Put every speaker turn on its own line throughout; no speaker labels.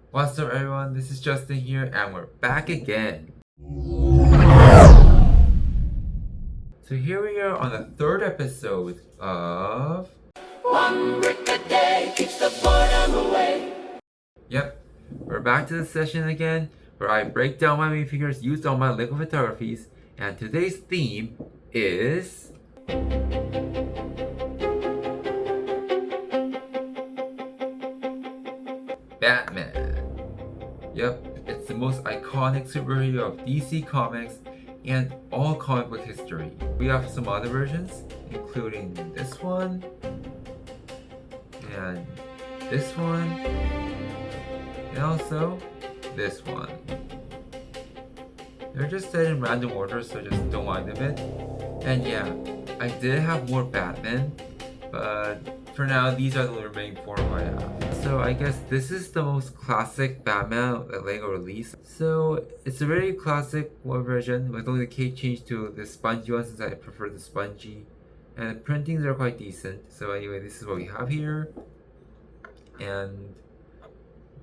What's up everyone, this is Justin here and we're back again. So here we are on the third episode of One Brick a Day Keeps the Boredom Away. Yep, we're back to the session again where I break down my minifigures used on my Lego photographies, and today's theme is Batman. Yep, it's the most iconic superhero of DC Comics and all comic book history. We have some other versions, including this one, and this one, and also this one. They're just set in random order, so just don't mind a bit. And yeah, I did have more Batman, but for now, these are the remaining 4 I have. So I guess this is the most classic Batman that Lego released. So it's a very classic one version with only the cape changed to the spongy one, since I prefer the spongy. And the printings are quite decent. So anyway, this is what we have here. And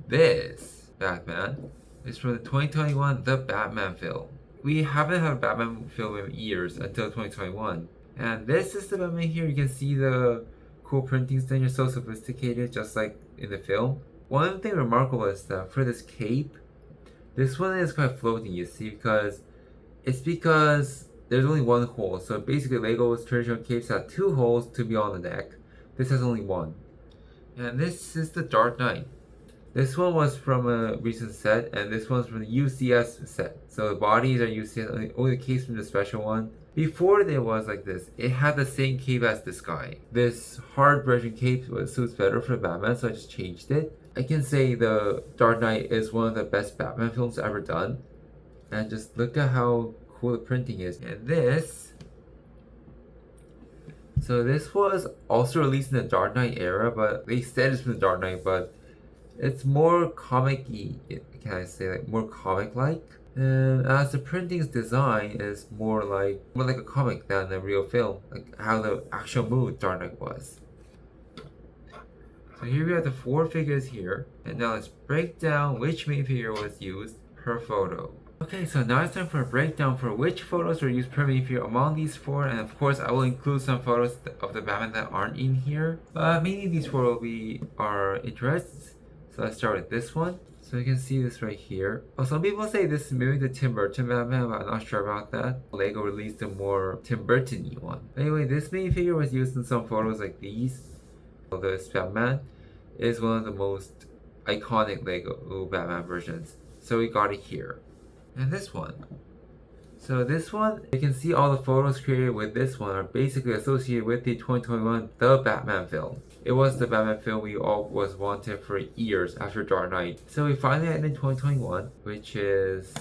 this Batman is from the 2021 The Batman film. We haven't had a Batman film in years until 2021. And this is the Batman here. You can see the cool printings then, are so sophisticated, just like in the film. One thing remarkable is that for this cape, this one is quite floating, you see, because there's only one hole. So basically Lego's traditional capes have 2 holes to be on the neck. This has only 1. And this is the Dark Knight. This one was from a recent set, and this one's from the UCS set. So the bodies are UCS, only the capes from the special one. Before there was like this, it had the same cape as this guy. This hard version cape suits better for Batman, so I just changed it. I can say the Dark Knight is one of the best Batman films ever done. And just look at how cool the printing is. And this, so this was also released in the Dark Knight era, but they said it's from the Dark Knight, but it's more comic-y, can I say, like more comic-like. And as the printing's design is more like a comic than a real film, like how the actual mood Dark Knight was. So here we have the 4 figures here, and now let's break down which minifigure was used per photo. Okay, so now it's time for a breakdown for which photos were used per minifigure among these 4, and of course I will include some photos of the Batman that aren't in here, but mainly these 4 will be our interests. So let's start with this one. So you can see this right here. Well, some people say this is maybe the Tim Burton Batman, but I'm not sure about that. Lego released a more Tim Burton-y one. Anyway, this minifigure was used in some photos like these. So this Batman is one of the most iconic Lego Batman versions. So we got it here. And this one. So this one, you can see all the photos created with this one are basically associated with the 2021 The Batman film. It was the Batman film we all was wanted for years after Dark Knight. So we finally had it in 2021, which is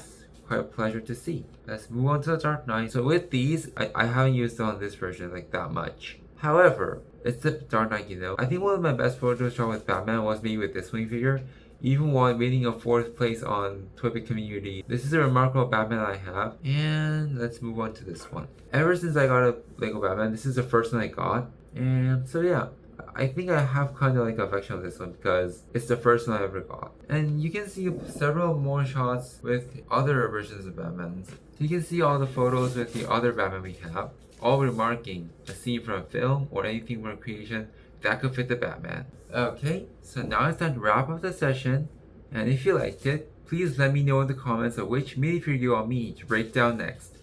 quite a pleasure to see. Let's move on to the Dark Knight. So with these, I haven't used it on this version like that much. However, it's the Dark Knight, you know. I think one of my best photos shot with Batman was maybe with this minifigure. Even while winning a 4th place on Twitter community. This is a remarkable Batman I have. And let's move on to this one. Ever since I got a Lego Batman, this is the first one I got. And so yeah, I think I have kind of like affection with this one because it's the first one I ever got. And you can see several more shots with other versions of Batmans. So you can see all the photos with the other Batman we have, all remarking a scene from a film or anything from a creation that could fit the Batman. Okay, so now it's time to wrap up the session, and if you liked it, please let me know in the comments of which minifigure you want me to break down next.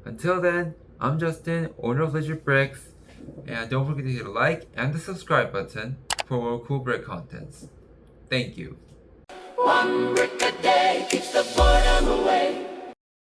Until then, I'm Justin, owner of Legit Bricks, and don't forget to hit the like and the subscribe button for more cool brick contents. Thank you. One brick a day keeps the boredom away.